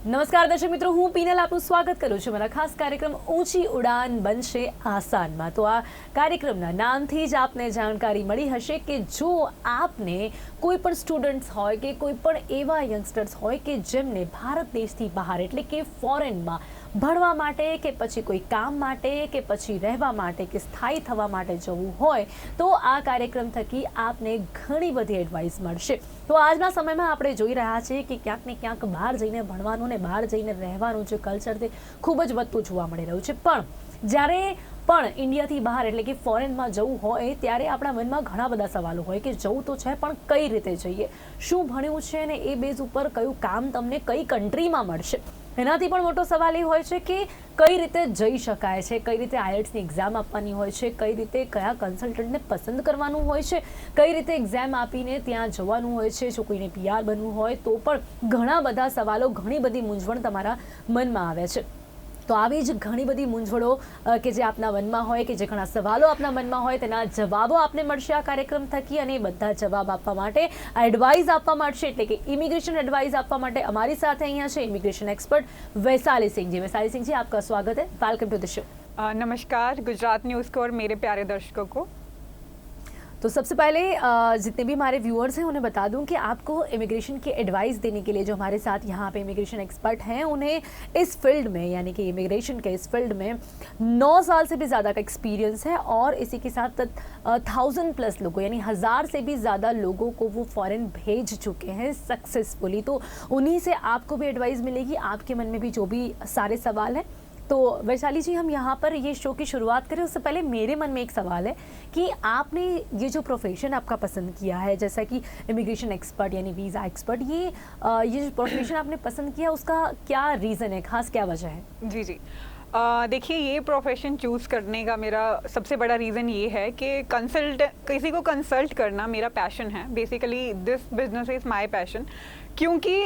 નમસ્કાર દર્શક મિત્રો, હું પીનલ આપનું સ્વાગત કરું છું મારા ખાસ કાર્યક્રમ ઊંચી ઉડાન બનશે આસાનમાં। તો આ કાર્યક્રમના નામથી જ આપને જાણકારી મળી હશે કે જો આપને કોઈ પણ સ્ટુડન્ટ્સ હોય કે કોઈ પણ એવા યંગસ્ટર્સ હોય કે જેમને ભારત દેશથી બહાર એટલે કે ફોરેનમાં ભણવા માટે કે પછી કોઈ કામ માટે કે પછી રહેવા માટે કે સ્થાયી થવા માટે જવું હોય તો આ કાર્યક્રમ થકી આપને ઘણી બધી એડવાઇસ મળશે। તો આજના સમયમાં આપણે જોઈ રહ્યા છીએ કે ક્યાંક ને ક્યાંક બહાર જઈને ભણવાનું ને બહાર જઈને રહેવાનું જે કલ્ચર તે ખૂબ જ વધતું જોવા મળી રહ્યું છે। પણ જ્યારે પણ ઇન્ડિયાથી બહાર એટલે કે ફોરેનમાં જવું હોય ત્યારે આપણા મનમાં ઘણા બધા સવાલો હોય કે જવું તો છે પણ કઈ રીતે જઈએ, શું ભણ્યું છે ને એ બેઝ ઉપર કયું કામ તમને કઈ કન્ટ્રીમાં મળશે। એનાથી પણ મોટો સવાલ એ હોય છે કે કઈ રીતે જઈ શકાય છે, કઈ રીતે આઈએલટીએસની એક્ઝામ આપવાની હોય છે, કઈ રીતે કયા કન્સલ્ટન્ટને પસંદ કરવાનું હોય છે, કઈ રીતે એક્ઝામ આપીને ત્યાં જવાનું હોય છે। જો કોઈને પીઆર બનવું હોય તો પણ ઘણા બધા સવાલો, ઘણી બધી મૂંઝવણ તમારા મનમાં આવે છે। તો આવી જ ઘણી બધી મૂંઝવણો કે જે આપના મનમાં હોય કે જે ઘણા સવાલો આપના મનમાં હોય તેના જવાબો આપને મળશે આ કાર્યક્રમ થકી। અને બધા જવાબ આપવા માટે એડવાઇસ આપવા મળશે એટલે કે ઇમિગ્રેશન એડવાઇસ આપવા માટે અમારી સાથે અહીંયા છે ઇમિગ્રેશન एक्सपर्ट वैशाली सिंह जी। वैशाली सिंह जी, आपका स्वागत है, वेलकम टू द शो। नमस्कार गुजरात न्यूज़ को और मेरे प्यारे दर्शकों को। तो सबसे पहले जितने भी हमारे व्यूअर्स हैं उन्हें बता दूं कि आपको इमिग्रेशन की एडवाइस देने के लिए जो हमारे साथ यहाँ पे इमिग्रेशन एक्सपर्ट हैं उन्हें इस फील्ड में यानी कि इमिग्रेशन के इस फील्ड में 9 साल से भी ज़्यादा का एक्सपीरियंस है और इसी के साथ 1000+ लोगों यानी 1000 से भी ज़्यादा लोगों को वो फॉरेन भेज चुके हैं सक्सेसफुली। तो उन्हीं से आपको भी एडवाइस मिलेगी, आपके मन में भी जो भी सारे सवाल हैं। तो वैशाली जी, हम यहाँ पर ये शो की शुरुआत करें उससे पहले मेरे मन में एक सवाल है कि आपने ये जो प्रोफेशन आपका पसंद किया है जैसा कि इमिग्रेशन एक्सपर्ट यानी वीज़ा एक्सपर्ट, ये जो प्रोफेशन आपने पसंद किया उसका क्या रीज़न है, खास क्या वजह है? जी देखिए, ये प्रोफेशन चूज़ करने का मेरा सबसे बड़ा रीज़न ये है कि किसी को कंसल्ट करना मेरा पैशन है। Basically this business is my passion, क्योंकि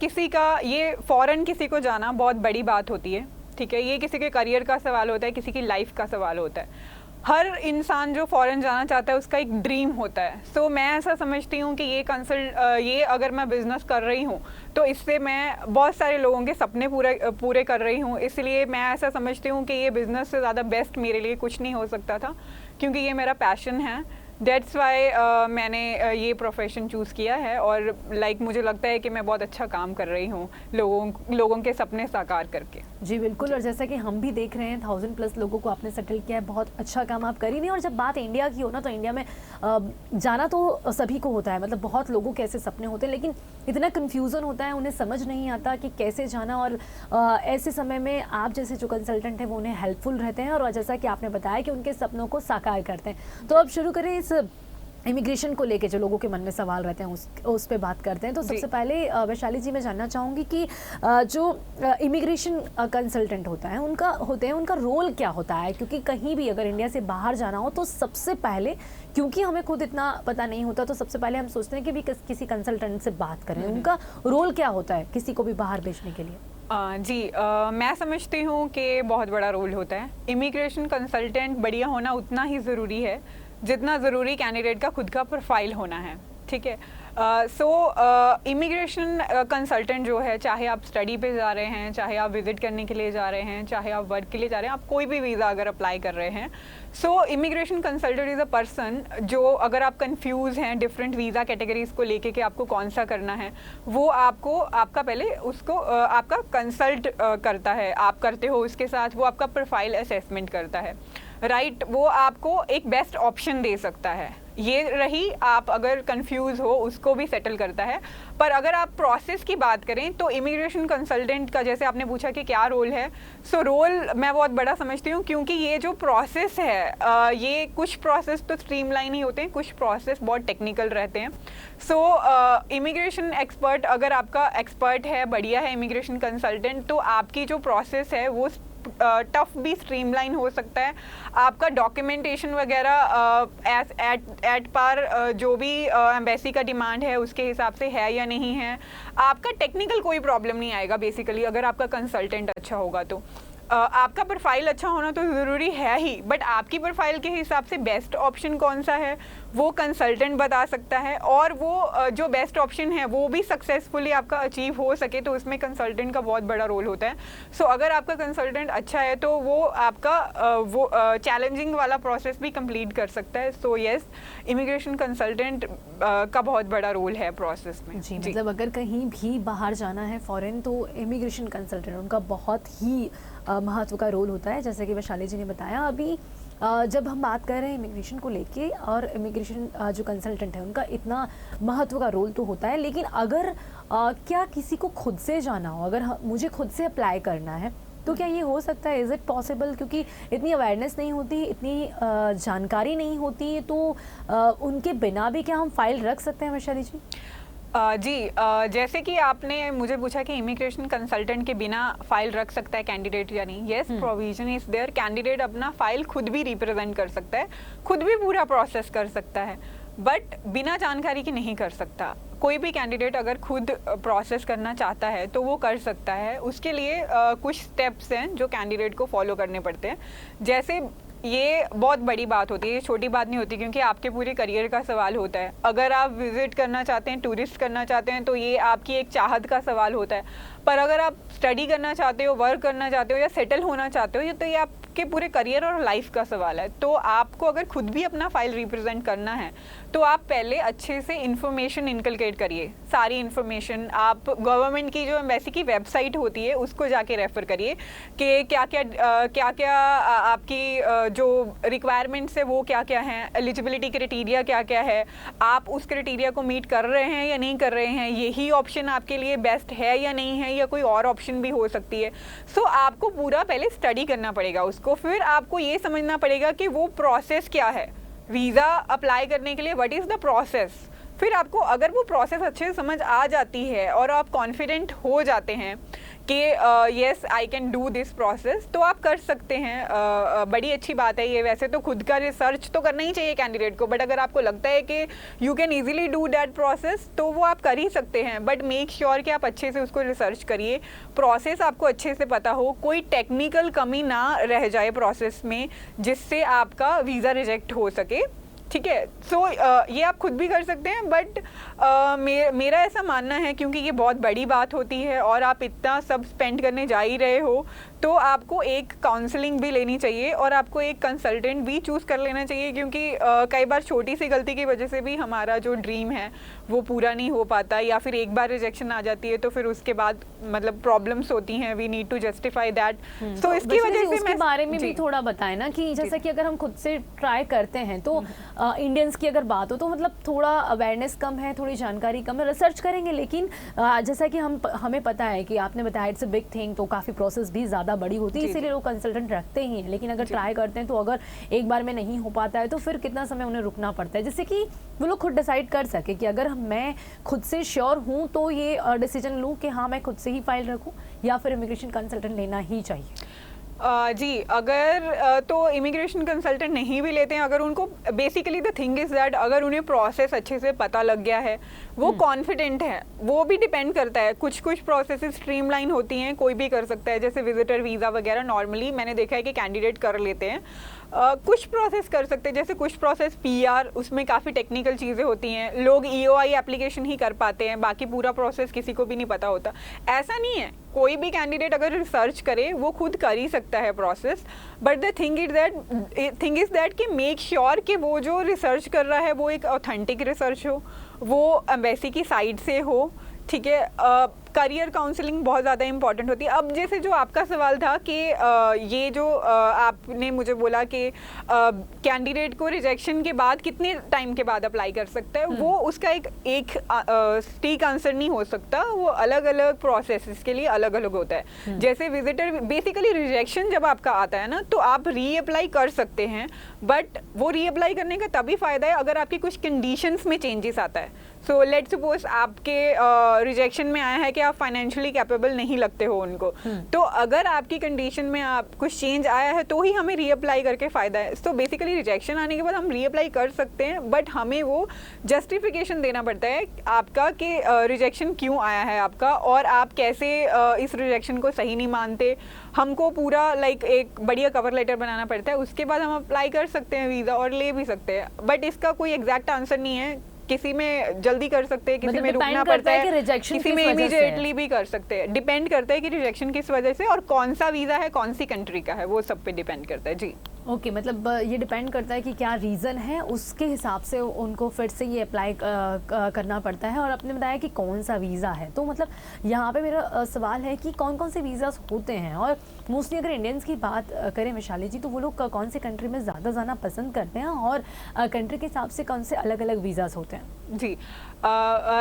किसी का ये फ़ॉरेन किसी को जाना बहुत बड़ी बात होती है, ठीक है। ये किसी के करियर का सवाल होता है, किसी की लाइफ का सवाल होता है। हर इंसान जो फॉरेन जाना चाहता है उसका एक ड्रीम होता है। सो मैं ऐसा समझती हूँ कि ये अगर मैं बिज़नेस कर रही हूँ तो इससे मैं बहुत सारे लोगों के सपने पूरे कर रही हूँ। इसलिए मैं ऐसा समझती हूँ कि ये बिज़नेस से ज़्यादा बेस्ट मेरे लिए कुछ नहीं हो सकता था, क्योंकि ये मेरा पैशन है। दैट्स वाई मैंने ये प्रोफेशन चूज़ किया है और मुझे लगता है कि मैं बहुत अच्छा काम कर रही हूँ लोगों के सपने साकार करके। जी बिल्कुल, और जैसा कि हम भी देख रहे हैं 1000+ लोगों को आपने सेटल किया है, बहुत अच्छा काम आप कर ही नहीं। और जब बात इंडिया की हो ना, तो इंडिया में जाना तो सभी को होता है, मतलब बहुत लोगों के ऐसे सपने होते हैं, लेकिन इतना कन्फ्यूज़न होता है, उन्हें समझ नहीं आता कि कैसे जाना। और ऐसे समय में आप जैसे जो कंसल्टेंट हैं वो उन्हें हेल्पफुल रहते हैं और जैसा कि आपने बताया कि उनके सपनों को साकार करते हैं। तो अब शुरू करें इस इमिग्रेशन को लेके जो लोगों के मन में सवाल रहते हैं उस पे बात करते हैं। तो सबसे पहले वैशाली जी, मैं जानना चाहूँगी कि जो इमिग्रेशन कंसल्टेंट उनका रोल क्या होता है? क्योंकि कहीं भी अगर इंडिया से बाहर जाना हो तो सबसे पहले, क्योंकि हमें खुद इतना पता नहीं होता, तो सबसे पहले हम सोचते हैं कि भी किसी कंसल्टेंट से बात करें। उनका रोल क्या होता है किसी को भी बाहर भेजने के लिए? मैं समझती हूँ कि बहुत बड़ा रोल होता है। इमिग्रेशन कंसल्टेंट बढ़िया होना उतना ही ज़रूरी है जितना ज़रूरी कैंडिडेट का खुद का प्रोफाइल होना है, ठीक है। इमिग्रेशन कंसल्टेंट जो है, चाहे आप स्टडी पे जा रहे हैं, चाहे आप विज़िट करने के लिए जा रहे हैं, चाहे आप वर्क के लिए जा रहे हैं, आप कोई भी वीज़ा अगर अप्लाई कर रहे हैं, immigration consultant is a person जो, अगर आप कंफ्यूज हैं डिफरेंट वीज़ा कैटेगरीज़ को लेके कि आपको कौन सा करना है, वो आपका पहले उसको आपका कंसल्ट करता है, आप करते हो उसके साथ, वो आपका प्रोफाइल असेसमेंट करता है, राइट। वो आपको एक बेस्ट ऑप्शन दे सकता है। ये रही, आप अगर कंफ्यूज हो उसको भी सेटल करता है। पर अगर आप प्रोसेस की बात करें तो इमिग्रेशन कंसल्टेंट का, जैसे आपने पूछा कि क्या रोल है, रोल मैं बहुत बड़ा समझती हूँ, क्योंकि ये जो प्रोसेस है, ये कुछ प्रोसेस तो स्ट्रीमलाइन ही होते हैं, कुछ प्रोसेस बहुत टेक्निकल रहते हैं। इमिग्रेशन एक्सपर्ट, अगर आपका एक्सपर्ट है, बढ़िया है इमिग्रेशन कंसल्टेंट, तो आपकी जो प्रोसेस है वो टफ भी स्ट्रीमलाइन हो सकता है। आपका डॉक्यूमेंटेशन वगैरह एट पार जो भी एम्बेसी का डिमांड है उसके हिसाब से है या नहीं है। आपका टेक्निकल कोई प्रॉब्लम नहीं आएगा बेसिकली, अगर आपका कंसल्टेंट अच्छा होगा तो। आपका प्रोफाइल अच्छा होना तो ज़रूरी है ही, बट आपकी प्रोफाइल के हिसाब से बेस्ट ऑप्शन कौन सा है वो कंसल्टेंट बता सकता है, और वो जो बेस्ट ऑप्शन है वो भी सक्सेसफुली आपका अचीव हो सके, तो उसमें कंसल्टेंट का बहुत बड़ा रोल होता है। सो अगर आपका कंसल्टेंट अच्छा है तो वो आपका वो चैलेंजिंग वाला प्रोसेस भी कंप्लीट कर सकता है। सो यस, इमिग्रेशन कंसल्टेंट का बहुत बड़ा रोल है प्रोसेस में। जी, मतलब अगर कहीं भी बाहर जाना है फॉरेन, तो इमिग्रेशन कंसल्टेंट उनका बहुत ही महत्व का रोल होता है। जैसे कि वैशाली जी ने बताया अभी, जब हम बात कर रहे हैं इमिग्रेशन को लेके, और इमिग्रेशन जो कंसल्टेंट है उनका इतना महत्व का रोल तो होता है, लेकिन अगर क्या किसी को खुद से जाना हो, अगर मुझे खुद से अप्लाई करना है, तो क्या ये हो सकता है? Is it possible? क्योंकि इतनी अवेयरनेस नहीं होती, इतनी जानकारी नहीं होती, तो उनके बिना भी क्या हम फाइल रख सकते हैं वैशाली जी? जी, जैसे कि आपने मुझे पूछा कि इमिग्रेशन कंसल्टेंट के बिना फाइल रख सकता है कैंडिडेट या नहीं। Yes, provision is there. Candidate अपना फाइल खुद भी रिप्रेजेंट कर सकता है, खुद भी पूरा प्रोसेस कर सकता है, बट बिना जानकारी की नहीं कर सकता। कोई भी कैंडिडेट अगर खुद प्रोसेस करना चाहता है तो वो कर सकता है। उसके लिए कुछ स्टेप्स हैं जो कैंडिडेट को फॉलो करने पड़ते हैं। जैसे, ये बहुत बड़ी बात होती है, ये छोटी बात नहीं होती, क्योंकि आपके पूरे करियर का सवाल होता है। अगर आप विजिट करना चाहते हैं, टूरिस्ट करना चाहते हैं, तो ये आपकी एक चाहत का सवाल होता है। पर अगर आप स्टडी करना चाहते हो, वर्क करना चाहते हो, या सेटल होना चाहते हो, तो ये आपके पूरे करियर और लाइफ का सवाल है। तो आपको अगर खुद भी अपना फाइल रिप्रेजेंट करना है, तो आप पहले अच्छे से इन्फॉर्मेशन इनकलकेट करिए। सारी इन्फॉर्मेशन आप गवर्नमेंट की जो एम्बेसी की वेबसाइट होती है उसको जाके रेफर करिए कि क्या क्या आपकी जो रिक्वायरमेंट्स है वो क्या क्या हैं, एलिजिबिलिटी क्राइटेरिया क्या क्या है, आप उस क्राइटेरिया को मीट कर रहे हैं या नहीं कर रहे हैं, यही ऑप्शन आपके लिए बेस्ट है या नहीं है, या कोई और ऑप्शन भी हो सकती है। सो आपको पूरा पहले स्टडी करना पड़ेगा उसको। फिर आपको ये समझना पड़ेगा कि वो प्रोसेस क्या है वीज़ा अप्लाई करने के लिए, व्हाट इज़ द प्रोसेस। फिर आपको अगर वो प्रोसेस अच्छे से समझ आ जाती है और आप कॉन्फिडेंट हो जाते हैं कि yes I can do this process, तो आप कर सकते हैं। बड़ी अच्छी बात है ये। वैसे तो खुद का रिसर्च तो करना ही चाहिए कैंडिडेट को, बट अगर आपको लगता है कि you can easily do that process, तो वो आप कर ही सकते हैं। बट मेक श्योर कि आप अच्छे से उसको रिसर्च करिए, प्रोसेस आपको अच्छे से पता हो, कोई टेक्निकल कमी ना रह जाए प्रोसेस में जिससे आपका वीज़ा रिजेक्ट हो सके। ठीक है, सो ये आप खुद भी कर सकते हैं, बट मेरा ऐसा मानना है, क्योंकि ये बहुत बड़ी बात होती है और आप इतना सब स्पेंड करने जा ही रहे हो, तो आपको एक काउंसलिंग भी लेनी चाहिए और आपको एक कंसल्टेंट भी चूज़ कर लेना चाहिए। क्योंकि कई बार छोटी सी गलती की वजह से भी हमारा जो ड्रीम है वो पूरा नहीं हो पाता, या फिर एक बार रिजेक्शन आ जाती है तो फिर उसके बाद मतलब प्रॉब्लम्स होती हैं। We need to justify that. So इसकी वजह से उसके बारे में भी थोड़ा बताएं ना, कि जैसा कि अगर हम खुद से ट्राई करते हैं तो इंडियंस की अगर बात हो तो मतलब थोड़ा अवेयरनेस कम है, थोड़ी जानकारी कम है, रिसर्च करेंगे, लेकिन जैसा कि हमें पता है कि आपने बताया इट्स अ बिग थिंग, तो काफ़ी प्रोसेस भी ज़्यादा बड़ी होती है, इसीलिए लोग कंसल्टेंट रखते ही हैं। लेकिन अगर ट्राई करते हैं तो अगर एक बार में नहीं हो पाता है तो फिर कितना समय उन्हें रुकना पड़ता है, जिससे कि वो लोग खुद डिसाइड कर सके कि अगर मैं खुद से श्योर हूँ तो ये डिसीजन लूँ कि हाँ मैं खुद से ही फाइल रखूँ, या फिर इमिग्रेशन कंसल्टेंट लेना ही चाहिए। जी, अगर तो इमिग्रेशन कंसल्टेंट नहीं भी लेते हैं, अगर उनको basically the thing is that अगर उन्हें प्रोसेस अच्छे से पता लग गया है, वो कॉन्फिडेंट है, वो भी डिपेंड करता है। कुछ प्रोसेस स्ट्रीमलाइन होती हैं, कोई भी कर सकता है, जैसे विजिटर वीज़ा वगैरह नॉर्मली मैंने देखा है कि कैंडिडेट कर लेते हैं। कुछ प्रोसेस कर सकते हैं, जैसे कुछ प्रोसेस PR, उसमें काफ़ी टेक्निकल चीज़ें होती हैं, लोग EOI एप्लीकेशन ही कर पाते हैं, बाकी पूरा प्रोसेस किसी को भी नहीं पता होता। ऐसा नहीं है, कोई भी कैंडिडेट अगर रिसर्च करे वो खुद कर ही सकता है process, but the thing is that कि मेक श्योर कि वो जो रिसर्च कर रहा है वो एक ऑथेंटिक रिसर्च हो, वो एम्बेसी की साइड से हो। ठीक है, करियर काउंसलिंग बहुत ज़्यादा इंपॉर्टेंट होती है। अब जैसे जो आपका सवाल था कि ये जो आपने मुझे बोला कि कैंडिडेट को रिजेक्शन के बाद कितने टाइम के बाद अप्लाई कर सकता है, वो उसका एक स्टीक आंसर नहीं हो सकता, वो अलग अलग प्रोसेस के लिए अलग अलग होता है। जैसे विजिटर बेसिकली रिजेक्शन जब आपका आता है ना, तो आप रीअप्लाई कर सकते हैं, बट वो रीअप्लाई करने का तभी फ़ायदा है अगर आपकी कुछ कंडीशंस में चेंजेस आता है। सो लेट सपोज आपके रिजेक्शन में आया है कि आप फाइनेंशियली कैपेबल नहीं लगते हो उनको, तो अगर आपकी कंडीशन में आप कुछ चेंज आया है तो ही हमें रीअप्लाई करके फ़ायदा है। सो बेसिकली रिजेक्शन आने के बाद हम रीअप्लाई कर सकते हैं, बट हमें वो जस्टिफिकेशन देना पड़ता है आपका कि रिजेक्शन क्यों आया है आपका, और आप कैसे इस रिजेक्शन को सही नहीं मानते। हमको पूरा लाइक एक बढ़िया कवर लेटर बनाना पड़ता है, उसके बाद हम अप्लाई कर सकते हैं वीज़ा और ले भी सकते हैं। बट इसका कोई एग्जैक्ट आंसर नहीं है, किसी में जल्दी कर सकते हैं, किसी में रुकना पड़ता है, किसी में इमीडिएटली भी कर सकते हैं। डिपेंड करता है कि रिजेक्शन किस वजह से और कौन सा वीज़ा है, कौन सी कंट्री का है, वो सब पे डिपेंड करता है। जी ओके मतलब ये डिपेंड करता है कि क्या रीज़न है, उसके हिसाब से उनको फिर से ये अप्लाई करना पड़ता है। और आपने बताया कि कौन सा वीज़ा है, तो मतलब यहाँ पे मेरा सवाल है कि कौन कौन से वीज़ास होते हैं, और मोस्टली अगर इंडियंस की बात करें वैशाली जी, तो वो लोग कौन से कंट्री में ज़्यादा जाना पसंद करते हैं, और कंट्री के हिसाब से कौन से अलग अलग वीज़ास होते हैं? जी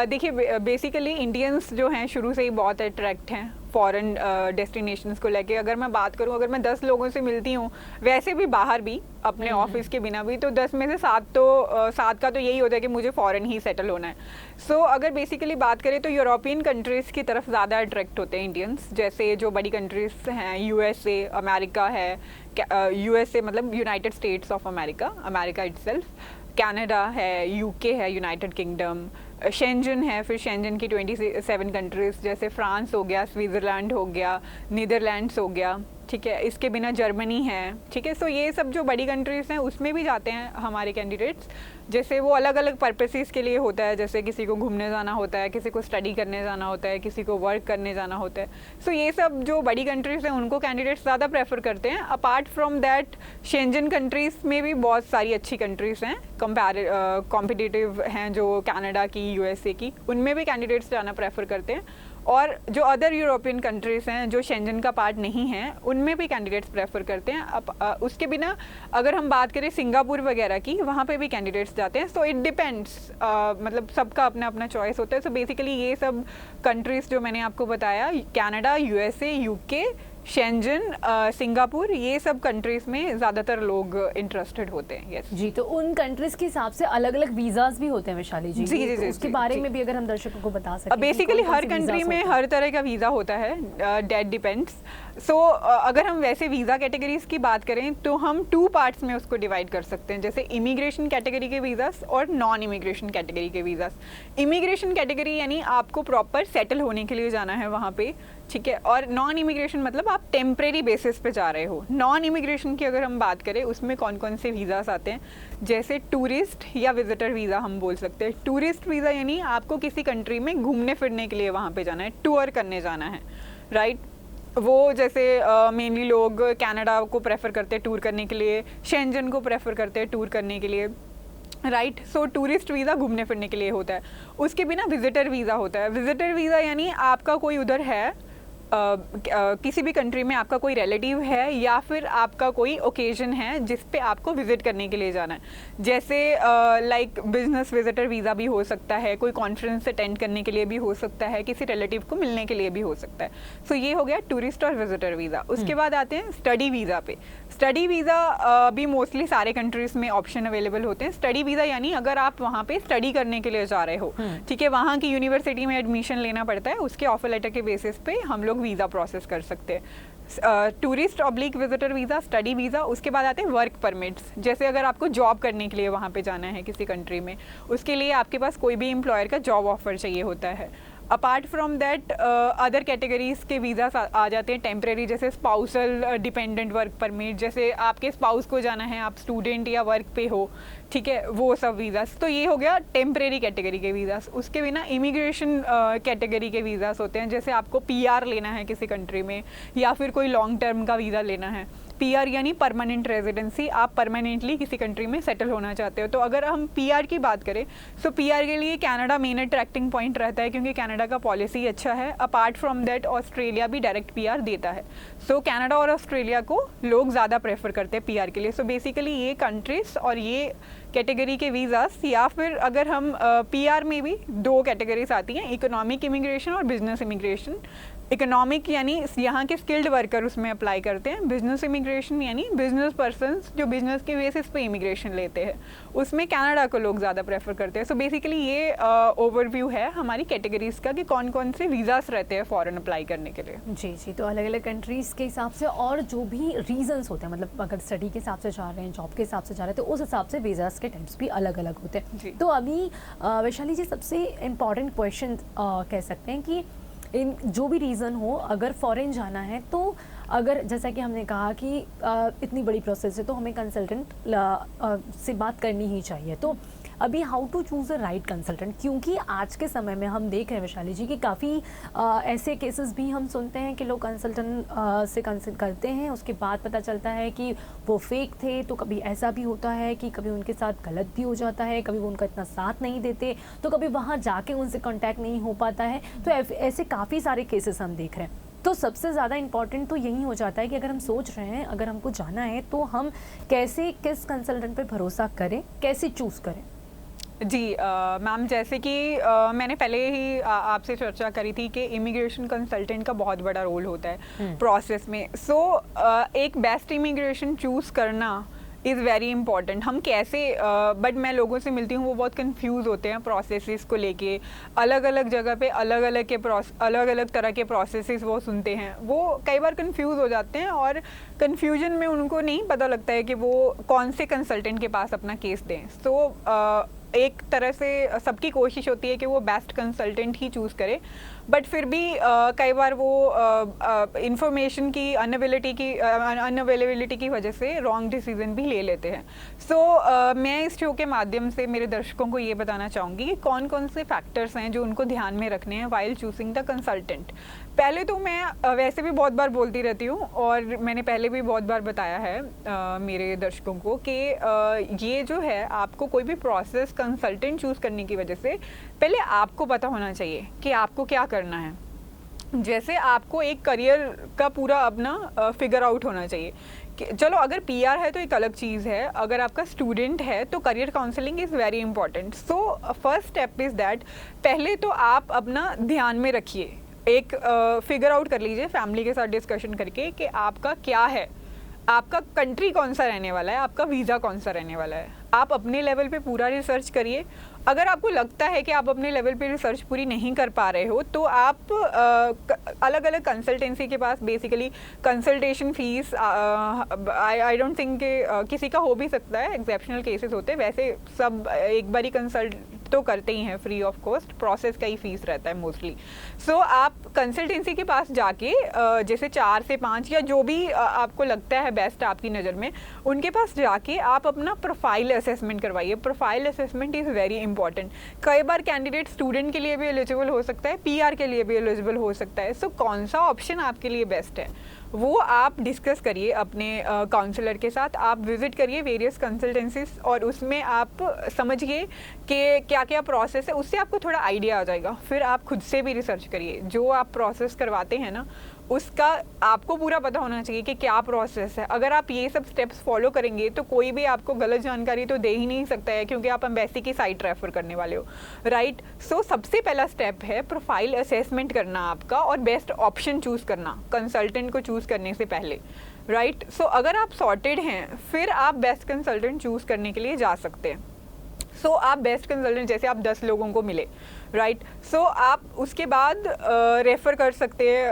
देखिए बेसिकली इंडियंस जो हैं शुरू से ही बहुत अट्रैक्ट हैं फॉरेन डेस्टिनेशंस को लेके। अगर मैं बात करूं, अगर मैं 10 लोगों से मिलती हूं, वैसे भी बाहर भी अपने ऑफिस के बिना भी, तो 10 में से 7 का तो यही होता है कि मुझे फॉरेन ही सेटल होना है। सो अगर बेसिकली बात करें तो यूरोपियन कंट्रीज़ की तरफ ज़्यादा अट्रैक्ट होते हैं इंडियंस, जैसे जो बड़ी कंट्रीज़ हैं, यूएसए, अमेरिका है, यूएसए मतलब United states of America, America itself, Canada है, यूके है, यूनाइटेड किंगडम, शेंजन है, फिर शेंजन की 27 कंट्रीज़ जैसे फ्रांस हो गया, स्विट्ज़रलैंड हो गया, नीदरलैंड्स हो गया, ठीक है, इसके बिना जर्मनी है, ठीक है। सो ये सब जो बड़ी कंट्रीज़ हैं उसमें भी जाते हैं हमारे कैंडिडेट्स, जैसे वो अलग अलग पर्पसेस के लिए होता है, जैसे किसी को घूमने जाना होता है, किसी को स्टडी करने जाना होता है, किसी को वर्क करने जाना होता है। सो ये सब जो बड़ी कंट्रीज़ हैं उनको कैंडिडेट्स ज़्यादा प्रेफर करते हैं। Apart from that Schengen countries में भी बहुत सारी अच्छी कंट्रीज़ हैं, कॉम्पिटिटिव हैं, जो कनाडा की, यूएसए की, उनमें भी कैंडिडेट्स जाना प्रेफर करते हैं। और जो अदर यूरोपियन कंट्रीज़ हैं जो शेंजन का पार्ट नहीं हैं, उनमें भी कैंडिडेट्स प्रेफर करते हैं। अब उसके बिना अगर हम बात करें सिंगापुर वगैरह की, वहाँ पे भी कैंडिडेट्स जाते हैं। सो इट डिपेंड्स, मतलब सबका अपना अपना चॉइस होता है। सो बेसिकली ये सब कंट्रीज़ जो मैंने आपको बताया, Canada, USA, UK, Schengen, Singapore, ये सब कंट्रीज़ में ज़्यादातर लोग इंटरेस्टेड होते हैं। यस जी, तो उन कंट्रीज़ के हिसाब से अलग अलग वीज़ास भी होते हैं वैशाली जी? जी जी तो जी उसके जी, बारे जी. में भी अगर हम दर्शकों को बता सकें। बेसिकली हर कंट्री में हर तरह का वीज़ा होता है, डेट डिपेंड्स। सो अगर हम वैसे वीज़ा कैटेगरीज की बात करें तो हम 2 पार्ट्स में उसको डिवाइड कर सकते हैं, जैसे इमिग्रेशन कैटेगरी के वीज़ास और नॉन इमिग्रेशन कैटेगरी के वीज़ास। इमिग्रेशन कैटेगरी यानी आपको प्रॉपर सेटल होने के लिए जाना है वहाँ पे, ठीक है, और नॉन इमिग्रेशन मतलब आप टेम्परेरी बेसिस पे जा रहे हो। नॉन इमिग्रेशन की अगर हम बात करें, उसमें कौन कौन से वीज़ास आते हैं, जैसे टूरिस्ट या विजिटर वीज़ा हम बोल सकते हैं। टूरिस्ट वीज़ा यानी आपको किसी कंट्री में घूमने फिरने के लिए वहाँ पे जाना है, टूर करने जाना है, राइट। वो जैसे मेनली लोग कनाडा को प्रेफर करते हैं टूर करने के लिए, शेंजन को प्रेफर करते हैं टूर करने के लिए, राइट। सो टूरिस्ट वीज़ा घूमने फिरने के लिए होता है। उसके बिना विजिटर वीज़ा होता है। विजिटर वीज़ा यानी आपका कोई उधर है, किसी भी कंट्री में आपका कोई रिलेटिव है या फिर आपका कोई ओकेजन है जिस पे आपको विजिट करने के लिए जाना है, जैसे लाइक बिजनेस विजिटर वीज़ा भी हो सकता है, कोई कॉन्फ्रेंस अटेंड करने के लिए भी हो सकता है, किसी रिलेटिव को मिलने के लिए भी हो सकता है। सो ये हो गया टूरिस्ट और विजिटर वीज़ा। उसके बाद आते हैं स्टडी वीज़ा पे। स्टडी वीज़ा भी मोस्टली सारे कंट्रीज़ में ऑप्शन अवेलेबल होते हैं। स्टडी वीज़ा यानी अगर आप वहाँ पे स्टडी करने के लिए जा रहे हो, ठीक है, वहाँ की यूनिवर्सिटी में एडमिशन लेना पड़ता है, उसके ऑफर लेटर के बेसिस पे हम लोग वीज़ा प्रोसेस कर सकते हैं। Tourist oblique visitor visa, study visa. उसके बाद आते हैं वर्क परमिट्स, जैसे अगर आपको जॉब करने के लिए वहाँ पे जाना है किसी कंट्री में, उसके लिए आपके पास कोई भी एम्प्लॉयर का जॉब ऑफर चाहिए होता है। Apart from that other categories के वीज़ा आ जाते हैं टेम्परेरी, जैसे स्पाउसल डिपेंडेंट वर्क परमिट, जैसे आपके स्पाउस को जाना है, आप स्टूडेंट या वर्क पे हो, ठीक है, वो सब वीज़ास। तो ये हो गया टेम्परेरी कैटेगरी के वीज़ास। उसके बिना इमिग्रेशन कैटेगरी के वीज़ास होते हैं, जैसे आपको पीआर लेना है किसी कंट्री में या फिर कोई लॉन्ग टर्म का वीज़ा लेना है। पीआर यानी परमानेंट रेजिडेंसी, आप परमानेंटली किसी कंट्री में सेटल होना चाहते हो। तो अगर हम पीआर की बात करें, सो पीआर के लिए कनाडा मेन अट्रैक्टिंग पॉइंट रहता है, क्योंकि कनाडा का पॉलिसी अच्छा है। अपार्ट फ्रॉम दैट ऑस्ट्रेलिया भी डायरेक्ट पीआर देता है। सो कनाडा और ऑस्ट्रेलिया को लोग ज़्यादा प्रेफर करते हैं पीआर के लिए। सो बेसिकली ये कंट्रीज और ये कैटेगरी के वीज़ास, या फिर अगर हम पीआर में भी 2 कैटेगरीज आती हैं, इकोनॉमिक इमिग्रेशन और बिजनेस इमिग्रेशन। इकोनॉमिक यानी यहाँ के स्किल्ड वर्कर उसमें अप्लाई करते हैं, बिजनेस इमिग्रेशन यानी बिजनेस पर्सनस जो बिजनेस के बेसिस पे इमिग्रेशन लेते हैं, उसमें कनाडा को लोग ज़्यादा प्रेफर करते हैं। सो बेसिकली ये ओवरव्यू है हमारी कैटेगरीज का कि कौन कौन से वीज़ास रहते हैं फॉरेन अप्लाई करने के लिए। जी जी, तो अलग अलग कंट्रीज़ के हिसाब से और जो भी रीजंस होते हैं, मतलब अगर स्टडी के हिसाब से जा रहे हैं, जॉब के हिसाब से जा रहे हैं, तो उस हिसाब से वीज़ास के टाइप्स भी अलग अलग होते जी। हैं। तो अभी वैशाली जी, सबसे इम्पॉर्टेंट क्वेश्चन कह सकते हैं कि इन जो भी रीज़न हो, अगर फॉरेन जाना है तो अगर जैसा कि हमने कहा कि इतनी बड़ी प्रोसेस है तो हमें कंसल्टेंट से बात करनी ही चाहिए। तो अभी how to choose a right consultant, क्योंकि आज के समय में हम देख रहे हैं वैशाली जी कि काफ़ी ऐसे केसेस भी हम सुनते हैं कि लोग कंसल्टेंट से कंसल्ट करते हैं, उसके बाद पता चलता है कि वो फेक थे। तो कभी ऐसा भी होता है कि कभी उनके साथ गलत भी हो जाता है, कभी वो उनका इतना साथ नहीं देते, तो कभी वहाँ जाके उनसे कॉन्टैक्ट नहीं हो पाता है। तो ऐसे काफ़ी सारे केसेस हम देख रहे हैं। तो सबसे ज़्यादा इम्पॉर्टेंट तो यही हो जाता है कि अगर हम सोच रहे हैं, अगर हमको जाना है, तो हम कैसे किस कंसल्टेंट पे भरोसा करें, कैसे चूज़ करें। जी मैम, जैसे कि मैंने पहले ही आपसे चर्चा करी थी कि इमिग्रेशन कंसल्टेंट का बहुत बड़ा रोल होता है प्रोसेस में। सो एक बेस्ट इमिग्रेशन चूज़ करना इज़ वेरी इंपॉर्टेंट। हम कैसे बट मैं लोगों से मिलती हूँ वो बहुत कंफ्यूज होते हैं प्रोसेसेस को लेके, अलग अलग जगह पे अलग अलग तरह के प्रोसेसेस वो सुनते हैं, वो कई बार कंफ्यूज हो जाते हैं और कंफ्यूजन में उनको नहीं पता लगता है कि वो कौन से कंसल्टेंट के पास अपना केस दें। सो एक तरह से सबकी कोशिश होती है कि वो बेस्ट कंसल्टेंट ही चूज़ करे, बट फिर भी कई बार वो इंफॉर्मेशन की अनअवेलेबिलिटी की वजह से रॉन्ग डिसीजन भी ले लेते हैं। सो मैं इस शो के माध्यम से मेरे दर्शकों को ये बताना चाहूँगी कि कौन कौन से फैक्टर्स हैं जो उनको ध्यान में रखने हैं वाइल चूजिंग द कंसल्टेंट। पहले तो मैं वैसे भी बहुत बार बोलती रहती हूँ और मैंने पहले भी बहुत बार बताया है मेरे दर्शकों को कि ये जो है आपको कोई भी प्रोसेस कंसल्टेंट चूज़ करने की वजह से पहले आपको पता होना चाहिए कि आपको क्या करना है। जैसे आपको एक करियर का पूरा अपना फिगर आउट होना चाहिए कि चलो अगर पीआर है तो एक अलग चीज़ है, अगर आपका स्टूडेंट है तो career counselling is very important. So first step is that पहले तो आप अपना ध्यान में रखिए, एक फिगर आउट कर लीजिए फैमिली के साथ डिस्कशन करके कि आपका क्या है, आपका कंट्री कौन सा रहने वाला है, आपका वीज़ा कौन सा रहने वाला है। आप अपने लेवल पे पूरा रिसर्च करिए। अगर आपको लगता है कि आप अपने लेवल पे रिसर्च पूरी नहीं कर पा रहे हो तो आप अलग अलग कंसल्टेंसी के पास basically consultation fees I don't think कि किसी का हो भी सकता है, एक्सेप्शनल केसेस होते हैं, वैसे सब एक बार ही कंसल्ट तो करते ही हैं फ्री ऑफ कॉस्ट, प्रोसेस का ही फीस रहता है मोस्टली। सो आप कंसल्टेंसी के पास जाके जैसे 4 से 5 या जो भी आपको लगता है बेस्ट आपकी नज़र में, उनके पास जाके आप अपना प्रोफाइल असेसमेंट करवाइए। Profile assessment is very important. कई बार कैंडिडेट स्टूडेंट के लिए भी एलिजिबल हो सकता है, पीआर के लिए भी एलिजिबल हो सकता है। सो कौन सा ऑप्शन आपके लिए बेस्ट है वो आप डिस्कस करिए अपने काउंसलर के साथ। आप विजिट करिए वेरियस कंसल्टेंसीज और उसमें आप समझिए कि क्या क्या प्रोसेस है, उससे आपको थोड़ा आइडिया आ जाएगा। फिर आप खुद से भी रिसर्च करिए, जो आप प्रोसेस करवाते हैं ना उसका आपको पूरा पता होना चाहिए कि क्या प्रोसेस है। अगर आप ये सब स्टेप्स फॉलो करेंगे तो कोई भी आपको गलत जानकारी तो दे ही नहीं सकता है, क्योंकि आप एम्बेसी की साइट रेफर करने वाले हो, राइट। सो सबसे पहला स्टेप है प्रोफाइल असेसमेंट करना आपका और बेस्ट ऑप्शन चूज़ करना कंसल्टेंट को चूज़ करने से पहले, राइट। सो अगर आप सॉर्टेड हैं फिर आप बेस्ट कंसल्टेंट चूज़ करने के लिए जा सकते हैं। सो आप बेस्ट कंसल्टेंट जैसे आप 10 लोगों को मिले, राइट। सो आप उसके बाद रेफ़र कर सकते हैं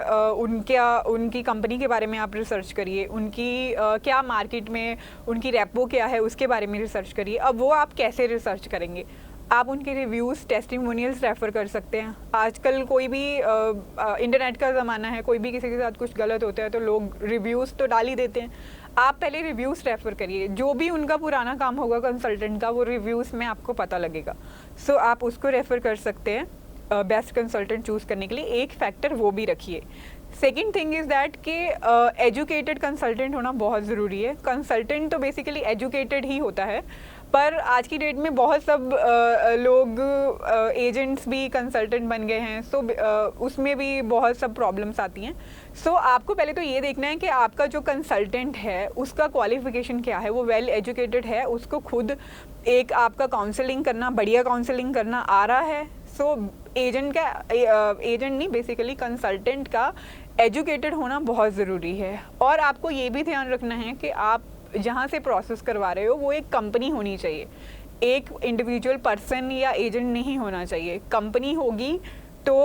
उनकी कंपनी के बारे में आप रिसर्च करिए, उनकी क्या मार्केट में उनकी रेपो क्या है उसके बारे में रिसर्च करिए। अब वो आप कैसे रिसर्च करेंगे, आप उनके रिव्यूज़ टेस्टिमोनियल्स रेफ़र कर सकते हैं। आजकल कोई भी इंटरनेट का ज़माना है, कोई भी किसी के साथ कुछ गलत होता है तो लोग रिव्यूज़ तो डाल ही देते हैं। आप पहले रिव्यूज़ रेफ़र करिए, जो भी उनका पुराना काम होगा कंसल्टेंट का वो रिव्यूज़ में आपको पता लगेगा। सो आप उसको रेफ़र कर सकते हैं बेस्ट कंसल्टेंट चूज़ करने के लिए। एक फैक्टर वो भी रखिए। सेकेंड थिंग इज़ दैट कि एजुकेटेड कंसल्टेंट होना बहुत ज़रूरी है। कंसल्टेंट तो बेसिकली एजुकेटेड ही होता है, पर आज की डेट में बहुत सब लोग एजेंट्स भी कंसल्टेंट बन गए हैं। सो उसमें भी बहुत सब प्रॉब्लम्स आती हैं। सो आपको पहले तो ये देखना है कि आपका जो कंसल्टेंट है उसका क्वालिफिकेशन क्या है, वो वेल एजुकेटेड है, उसको खुद एक आपका काउंसलिंग करना, बढ़िया काउंसलिंग करना आ रहा है। सो एजेंट का एजेंट नहीं, बेसिकली कंसल्टेंट का एजुकेटेड होना बहुत ज़रूरी है। और आपको ये भी ध्यान रखना है कि आप जहाँ से प्रोसेस करवा रहे हो वो एक कंपनी होनी चाहिए, एक इंडिविजुअल पर्सन या एजेंट नहीं होना चाहिए। कंपनी होगी तो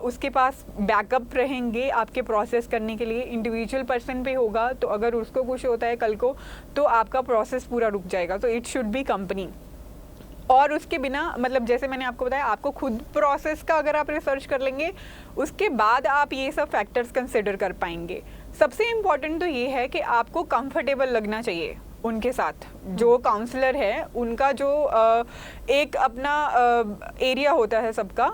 उसके पास बैकअप रहेंगे आपके प्रोसेस करने के लिए। इंडिविजुअल पर्सन पे होगा तो अगर उसको कुछ होता है कल को तो आपका प्रोसेस पूरा रुक जाएगा। तो इट शुड बी कंपनी। और उसके बिना, मतलब जैसे मैंने आपको बताया, आपको खुद प्रोसेस का अगर आप रिसर्च कर लेंगे उसके बाद आप ये सब फैक्टर्स कंसिडर कर पाएंगे। सबसे इम्पॉर्टेंट तो ये है कि आपको कंफर्टेबल लगना चाहिए उनके साथ। जो काउंसलर है उनका जो एक अपना एरिया होता है सबका,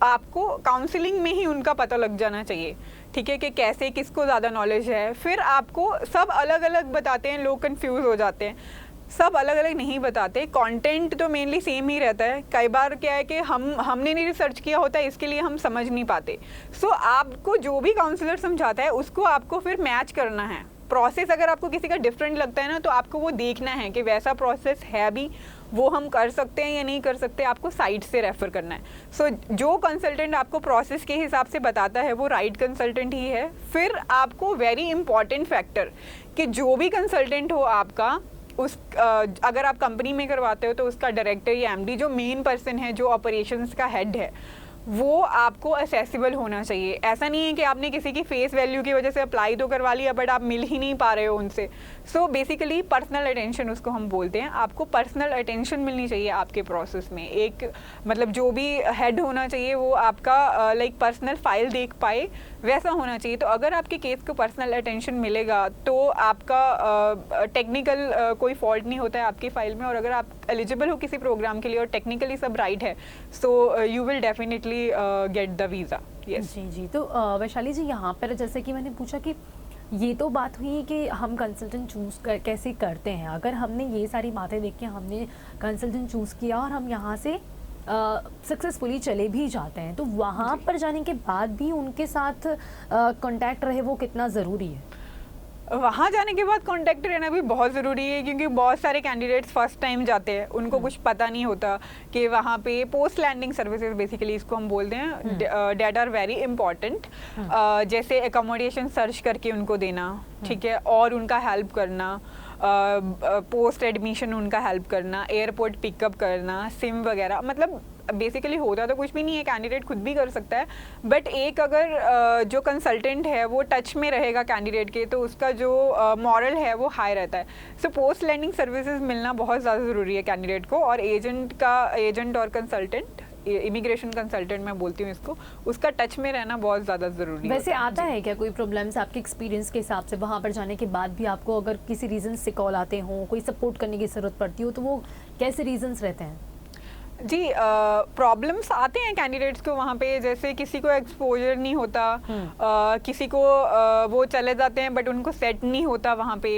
आपको काउंसलिंग में ही उनका पता लग जाना चाहिए, ठीक है, कि कैसे किसको ज़्यादा नॉलेज है। फिर आपको सब अलग अलग बताते हैं, लोग कंफ्यूज हो जाते हैं, सब अलग अलग नहीं बताते। कंटेंट तो मेनली सेम ही रहता है। कई बार क्या है कि हमने नहीं रिसर्च किया होता है, इसके लिए हम समझ नहीं पाते। सो आपको जो भी काउंसलर समझाता है उसको आपको फिर मैच करना है। प्रोसेस अगर आपको किसी का डिफरेंट लगता है ना, तो आपको वो देखना है कि वैसा प्रोसेस है भी, वो हम कर सकते हैं या नहीं कर सकते, आपको साइट से रेफर करना है। सो जो कंसल्टेंट आपको प्रोसेस के हिसाब से बताता है वो राइट कंसल्टेंट ही है। फिर आपको वेरी इंपॉर्टेंट फैक्टर कि जो भी कंसल्टेंट हो आपका, उस अगर आप कंपनी में करवाते हो तो उसका डायरेक्टर या एमडी, जो मेन पर्सन है, जो ऑपरेशंस का हेड है, वो आपको असेसिबल होना चाहिए। ऐसा नहीं है कि आपने किसी की फेस वैल्यू की वजह से अप्लाई तो करवा लिया बट आप मिल ही नहीं पा रहे हो उनसे। सो बेसिकली पर्सनल अटेंशन उसको हम बोलते हैं। आपको पर्सनल अटेंशन मिलनी चाहिए आपके प्रोसेस में। एक मतलब जो भी हेड होना चाहिए वो आपका लाइक पर्सनल फाइल देख पाए, वैसा होना चाहिए। तो अगर आपके केस को पर्सनल अटेंशन मिलेगा तो आपका टेक्निकल कोई फॉल्ट नहीं होता है आपकी फाइल में। और अगर आप एलिजिबल हो किसी प्रोग्राम के लिए और टेक्निकली सब राइट है, so you will definitely get the visa. Yes जी जी। तो वैशाली जी, यहाँ पर जैसे कि मैंने पूछा कि ये तो बात हुई कि हम कंसल्टेंट चूज़ कैसे करते हैं। अगर हमने ये सारी बातें देख के हमने कंसल्टेंट चूज़ किया और हम यहाँ से सक्सेसफुली चले भी जाते हैं, तो वहाँ पर जाने के बाद भी उनके साथ कांटेक्ट रहे वो कितना ज़रूरी है? वहाँ जाने के बाद कांटेक्ट रहना भी बहुत ज़रूरी है, क्योंकि बहुत सारे कैंडिडेट्स फर्स्ट टाइम जाते हैं, उनको कुछ पता नहीं होता कि वहाँ पे पोस्ट लैंडिंग सर्विसेज, बेसिकली इसको हम बोलते हैं, डेट आर वेरी इंपॉर्टेंट। जैसे एकोमोडेशन सर्च करके उनको देना, ठीक है, और उनका हेल्प करना, पोस्ट एडमिशन उनका हेल्प करना, एयरपोर्ट पिकअप करना, सिम वगैरह। मतलब बेसिकली होता तो कुछ भी नहीं है, कैंडिडेट खुद भी कर सकता है, बट एक अगर जो कंसल्टेंट है वो टच में रहेगा कैंडिडेट के, तो उसका जो मॉरल है वो हाई रहता है। सो पोस्ट लैंडिंग सर्विसेज मिलना बहुत ज़्यादा ज़रूरी है कैंडिडेट को। और एजेंट और कंसल्टेंट, इमिग्रेशन कंसल्टेंट मैं बोलती हूँ इसको, उसका टच में रहना बहुत ज़्यादा ज़रूरी है। वैसे आता है क्या कोई प्रॉब्लम्स आपके एक्सपीरियंस के हिसाब से, वहाँ पर जाने के बाद भी आपको अगर किसी रीज़न से कॉल आते हों, कोई सपोर्ट करने की ज़रूरत पड़ती हो, तो वो कैसे रीजंस रहते हैं? जी, प्रॉब्लम्स आते हैं कैंडिडेट्स को वहाँ पे। जैसे किसी को एक्सपोजर नहीं होता, किसी को वो चले जाते हैं बट उनको सेट नहीं होता वहाँ पे।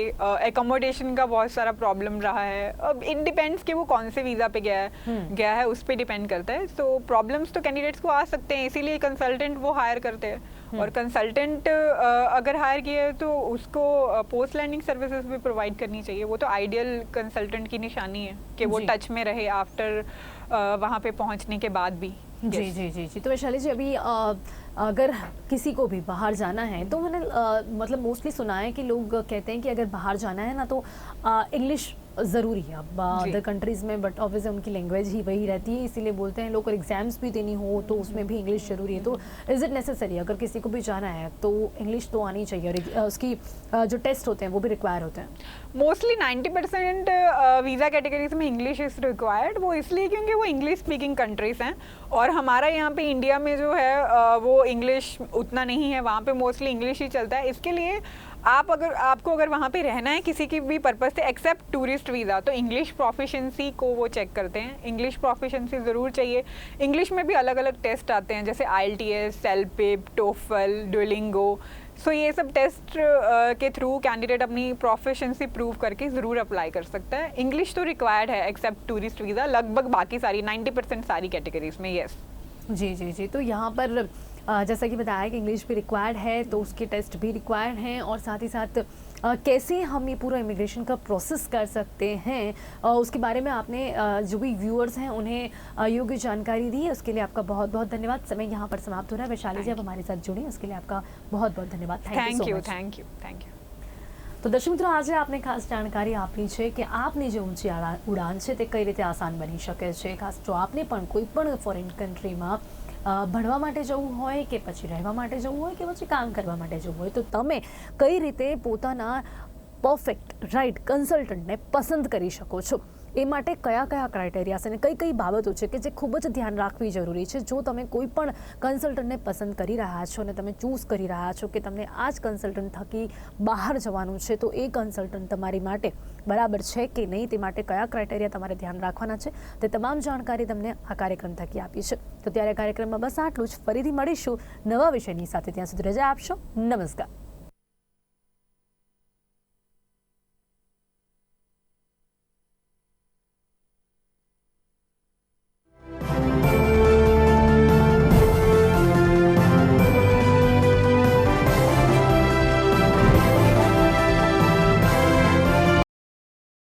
एकोमोडेशन का बहुत सारा प्रॉब्लम रहा है। अब इन डिपेंड्स कि वो कौन से वीज़ा पे गया है उस पर डिपेंड करता है। तो प्रॉब्लम्स तो कैंडिडेट्स को आ सकते हैं, इसीलिए कंसल्टेंट वो हायर करते हैं। और कंसल्टेंट अगर हायर किया है तो उसको पोस्ट लैंडिंग सर्विसेज भी प्रोवाइड करनी चाहिए। वो तो आइडियल कंसल्टेंट की निशानी है कि वो टच में रहे आफ्टर वहाँ पे पहुँचने के बाद भी। जी जी जी जी। तो वैशाली जी, अभी अगर किसी को भी बाहर जाना है तो मैंने मतलब मोस्टली सुना है कि लोग कहते हैं कि अगर बाहर जाना है ना तो इंग्लिश ज़रूरी है अब अदर कंट्रीज़ में, बट ऑब्वियसली उनकी लैंग्वेज ही वही रहती है, इसीलिए बोलते हैं लोग, और एग्जाम्स भी देनी हो तो उसमें भी इंग्लिश ज़रूरी है। तो इज़ इट नेसेसरी, अगर किसी को भी जाना है तो इंग्लिश तो आनी चाहिए, और उसकी जो टेस्ट होते हैं वो भी रिक्वायर होते हैं? मोस्टली 90% वीज़ा कैटेगरीज में इंग्लिश इज़ रिक्वायर्ड। वो इसलिए क्योंकि वो इंग्लिश स्पीकिंग कंट्रीज़ हैं, और हमारा यहाँ पे इंडिया में जो है वो इंग्लिश उतना नहीं है, वहाँ पे मोस्टली इंग्लिश ही चलता है। इसके लिए आपको अगर वहाँ पे रहना है किसी की भी पर्पज़ से, एक्सेप्ट टूरिस्ट वीज़ा, तो इंग्लिश प्रोफिशिएंसी को वो चेक करते हैं। इंग्लिश प्रोफिशिएंसी ज़रूर चाहिए। इंग्लिश में भी अलग अलग टेस्ट आते हैं, जैसे IELTS, सेल्पिप, टोफल, डुओलिंगो। सो ये सब टेस्ट के थ्रू कैंडिडेट अपनी प्रोफिशिएंसी प्रूव करके ज़रूर अप्लाई कर सकता है। इंग्लिश तो रिक्वायर्ड है एक्सेप्ट टूरिस्ट वीज़ा, लगभग बाकी सारी 90% सारी कैटेगरीज में। यस जी जी जी। तो यहाँ पर जैसा कि बताया कि इंग्लिश भी रिक्वायर्ड है, तो उसके टेस्ट भी रिक्वायर्ड हैं, और साथ ही साथ कैसे हम ये पूरा इमिग्रेशन का प्रोसेस कर सकते हैं, उसके बारे में आपने जो भी व्यूअर्स हैं उन्हें योग्य जानकारी दी है, उसके लिए आपका बहुत बहुत धन्यवाद। समय यहाँ पर समाप्त हो रहा है। वैशाली जी, आप हमारे साथ जुड़ी, उसके लिए आपका बहुत बहुत धन्यवाद। Thank you much. Thank you thank you. તો દર્શક મિત્રો, આજે આપને ખાસ જાણકારી આપી છે કે આપની જે ઊંચી ઉડાન છે તે કઈ રીતે આસાન બની શકે છે। ખાસ જો આપને પણ કોઈ પણ ફોરેન કન્ટ્રીમાં ભણવા માટે જવું હોય કે પછી રહેવા માટે જવું હોય કે પછી કામ કરવા માટે જવું હોય, તો તમે કઈ રીતે પોતાના પરફેક્ટ રાઈટ કન્સલ્ટન્ટને પસંદ કરી શકો છો, એ માટે કયા કયા ક્રાઇટેરિયાસ અને કઈ કઈ બાબતો છે કે જે ખૂબ જ ધ્યાન રાખવી જરૂરી છે। જો તમે કોઈ પણ કન્સલ્ટન્ટને પસંદ કરી રહ્યા છો અને તમે ચૂઝ કરી રહ્યા છો કે તમને આ જ કન્સલ્ટન્ટ થકી બહાર જવાનું છે, તો એ કન્સલ્ટન્ટ તમારી માટે બરાબર છે કે નહીં, તે માટે કયા ક્રાઇટેરિયા તમારે ધ્યાન રાખવાના છે, તે તમામ જાણકારી તમને આ કાર્યક્રમ થકી આપી છે। તો ત્યારે કાર્યક્રમમાં બસ આટલું જ। ફરીથી મળીશું નવા વિષયની સાથે, ત્યાં સુધી રજા આપશો। નમસ્કાર।